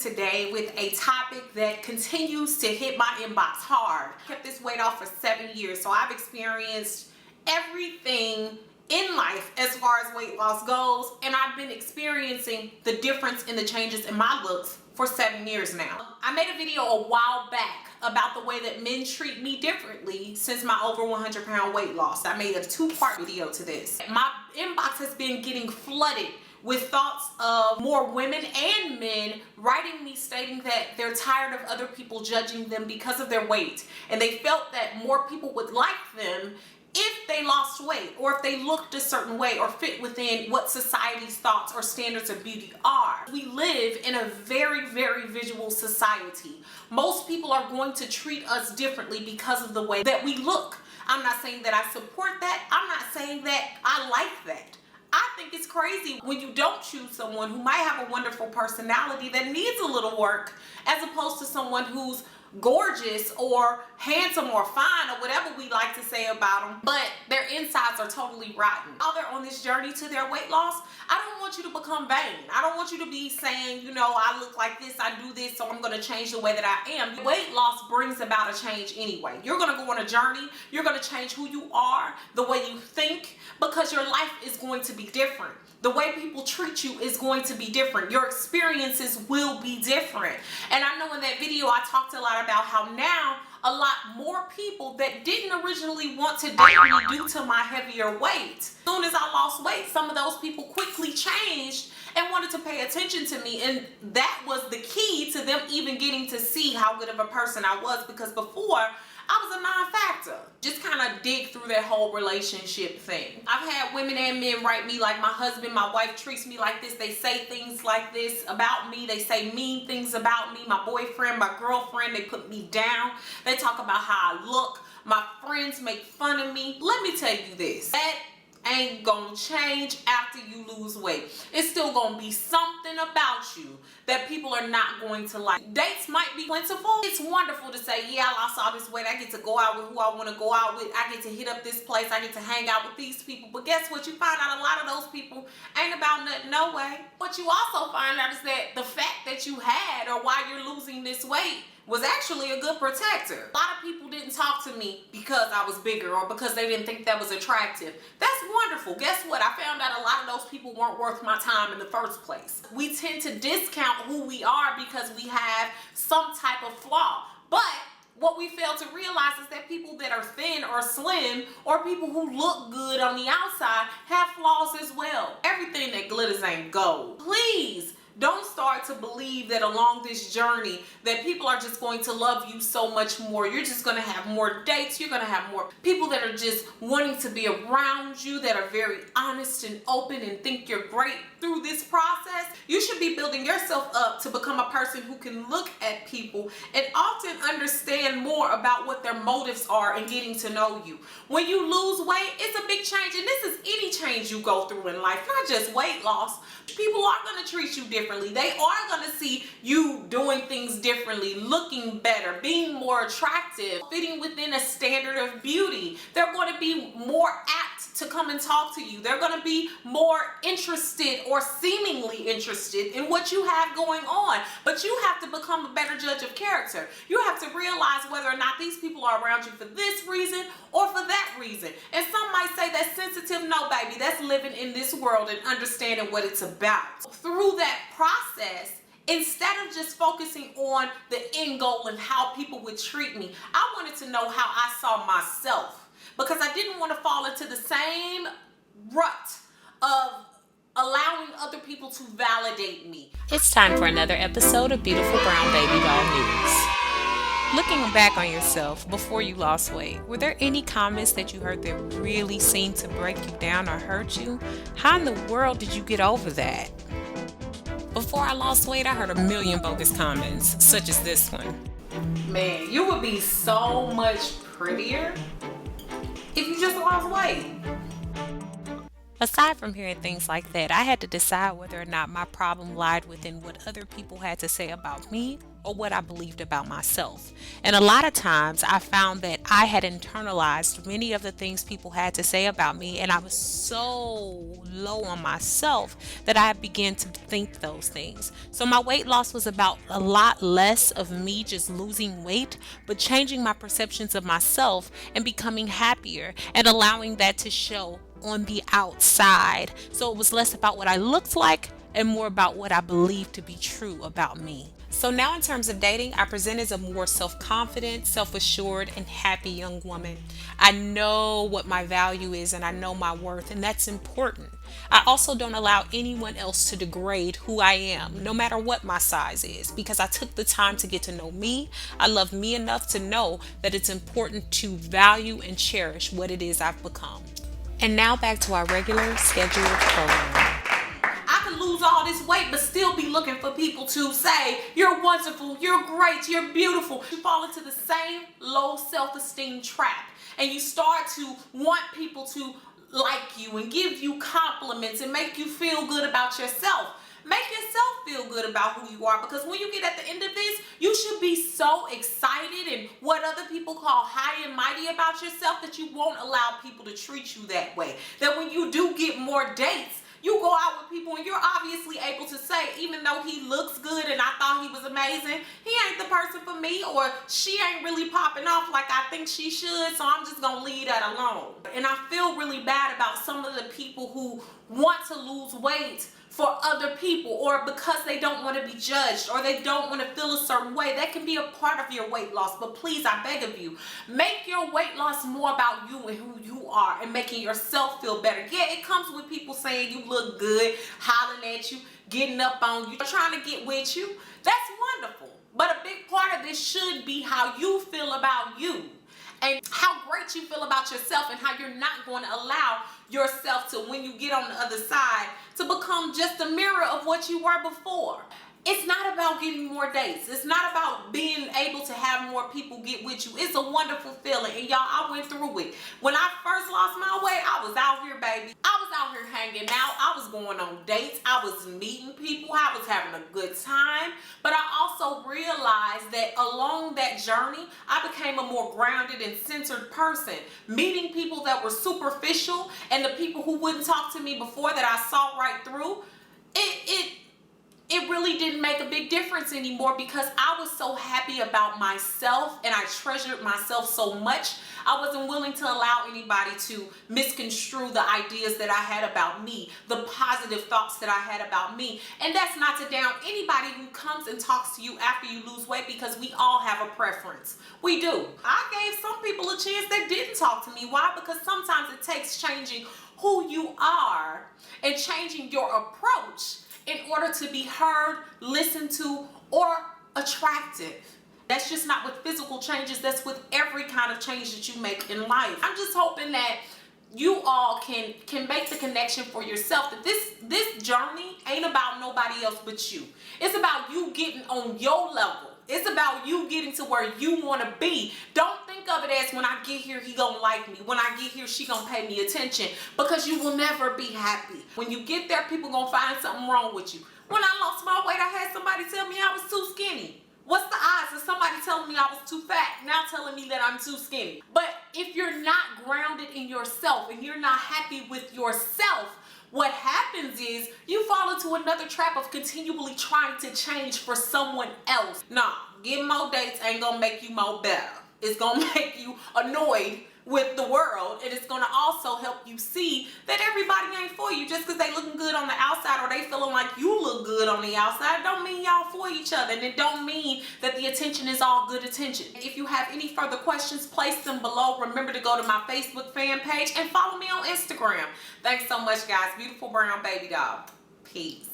today with a topic that continues to hit my inbox hard. I kept this weight off for 7 years, so I've experienced everything in life as far as weight loss goes, and I've been experiencing the difference in the changes in my looks for 7 years now. I made a video a while back about the way that men treat me differently since my over 100-pound weight loss. I made a 2-part video to this. My inbox has been getting flooded with thoughts of more women and men writing me stating that they're tired of other people judging them because of their weight, and they felt that more people would like them if they lost weight, or if they looked a certain way, or fit within what society's thoughts or standards of beauty are. We live in a very, very visual society. Most people are going to treat us differently because of the way that we look. I'm not saying that I support that. I'm not saying that I like that. I think it's crazy when you don't choose someone who might have a wonderful personality that needs a little work, as opposed to someone who's gorgeous or handsome or fine or whatever we like to say about them, but their insides are totally rotten. While they're on this journey to their weight loss, I don't want you to become vain. I don't want you to be saying, you know, I look like this, I do this, so I'm going to change the way that I am. Weight loss brings about a change anyway. You're going to go on a journey. You're going to change who you are, the way you think, because your life is going to be different. The way people treat you is going to be different. Your experiences will be different. And I know in that video I talked a lot about how now a lot more people that didn't originally want to date me due to my heavier weight. As soon as I lost weight, some of those people quickly changed and wanted to pay attention to me, and that was the key to them even getting to see how good of a person I was, because before I was a non-factor. Just kind of dig through that whole relationship thing. I've had women and men write me like my husband, my wife treats me like this. They say things like this about me. They say mean things about me. My boyfriend, my girlfriend, they put me down. They talk about how I look. My friends make fun of me. Let me tell you this. That ain't gonna change after you lose weight. It's still gonna be something about you that people are not going to like. Dates might be plentiful. It's wonderful to say, yeah, I lost all this weight. I get to go out with who I want to go out with. I get to hit up this place. I get to hang out with these people. But guess what? You find out a lot of those people ain't about nothing, no way. What you also find out is that the fact that you had, or why you're losing this weight, was actually a good protector. A lot of people didn't talk to me because I was bigger, or because they didn't think that was attractive. That's wonderful. Guess what? I found out a lot of those people weren't worth my time in the first place. We tend to discount who we are because we have some type of flaw. But what we fail to realize is that people that are thin or slim, or people who look good on the outside, have flaws as well. Everything that glitters ain't gold. Please don't start to believe that along this journey that people are just going to love you so much more. You're just going to have more dates. You're going to have more people that are just wanting to be around you, that are very honest and open and think you're great through this process. You should be building yourself up to become a person who can look at people and often understand more about what their motives are in getting to know you. When you lose weight, it's a big change, and this is any change you go through in life, not just weight loss. People are going to treat you differently. They are going to see you doing things differently, looking better, being more attractive, fitting within a standard of beauty. They're going to be more apt to come and talk to you. They're going to be more interested, or seemingly interested, in what you have going on. But you have to become a better judge of character. You have to realize whether or not these people are around you for this reason or for that reason. And some might say that's sensitive. No, baby, that's living in this world and understanding what it's about. Through that process, instead of just focusing on the end goal and how people would treat me, I wanted to know how I saw myself, because I didn't want to fall into the same rut of allowing other people to validate me. It's time for another episode of Beautiful Brown Baby Doll News. Looking back on yourself before you lost weight, were there any comments that you heard that really seemed to break you down or hurt you? How in the world did you get over that? Before I lost weight, I heard a million bogus comments, such as this one. Man, you would be so much prettier if you just lost weight. Aside from hearing things like that, I had to decide whether or not my problem lied within what other people had to say about me, or what I believed about myself. And a lot of times I found that I had internalized many of the things people had to say about me, and I was so low on myself that I began to think those things. So my weight loss was about a lot less of me just losing weight, but changing my perceptions of myself and becoming happier and allowing that to show on the outside. So it was less about what I looked like and more about what I believed to be true about me. So now in terms of dating, I present as a more self-confident, self-assured, and happy young woman. I know what my value is and I know my worth, and that's important. I also don't allow anyone else to degrade who I am, no matter what my size is, because I took the time to get to know me. I love me enough to know that it's important to value and cherish what it is I've become. And now back to our regular scheduled program. I can lose all this weight but still be looking for people to say, you're wonderful, you're great, you're beautiful. You fall into the same low self-esteem trap, and you start to want people to like you and give you compliments and make you feel good about yourself. Make yourself feel good about who you are, because when you get at the end of this, you should be so excited and what other people call high and mighty about yourself that you won't allow people to treat you that way. That when you do get more dates, you go out with people and you're obviously able to say, even though he looks good and I thought he was amazing, he ain't the person for me, or she ain't really popping off like I think she should, so I'm just gonna leave that alone. And I feel really bad about some of the people who want to lose weight for other people, or because they don't want to be judged, or they don't want to feel a certain way. That can be a part of your weight loss, but please, I beg of you, make your weight loss more about you and who you are and making yourself feel better. Yeah, it comes with people saying you look good, hollering at you, getting up on you, trying to get with you. That's wonderful, but a big part of this should be how you feel about you and how great you feel about yourself, and how you're not going to allow yourself to, when you get on the other side, to become just a mirror of what you were before. It's not about getting more dates. It's not about being able to have more people get with you. It's a wonderful feeling, and y'all, I went through it. When I first lost my weight, I was out here, baby. I was out here hanging out. I was going on dates. I was meeting people. I was having a good time. But I also realized that along that journey, I became a more grounded and centered person. Meeting people that were superficial and the people who wouldn't talk to me before that I saw right through, it really didn't make a big difference anymore, because I was so happy about myself and I treasured myself so much. I wasn't willing to allow anybody to misconstrue the ideas that I had about me, the positive thoughts that I had about me. And that's not to down anybody who comes and talks to you after you lose weight, because we all have a preference. We do. I gave some people a chance that didn't talk to me. Why? Because sometimes it takes changing who you are and changing your approach in order to be heard, listened to, or attractive. That's just not with physical changes, that's with every kind of change that you make in life. I'm just hoping that you all can make the connection for yourself, that this journey ain't about nobody else but you. It's about you getting on your level. It's about you getting to where you want to be. Don't think of it as, when I get here, he gonna like me. When I get here, she gonna pay me attention, because you will never be happy. When you get there, people gonna find something wrong with you. When I lost my weight, I had somebody tell me I was too skinny. What's the odds of somebody telling me I was too fat now telling me that I'm too skinny? But if you're not grounded in yourself and you're not happy with yourself, what happens is you fall into another trap of continually trying to change for someone else. Nah, getting more dates ain't gonna make you more better. It's gonna make you annoyed with the world, and it's gonna also help you see that everybody ain't for you. Just because they looking good on the outside, or they feeling like you look good on the outside, don't mean y'all for each other, and it don't mean that the attention is all good attention. If you have any further questions, place them below. Remember to go to my Facebook fan page and follow me on Instagram. Thanks so much, guys. Beautiful brown baby doll. Peace.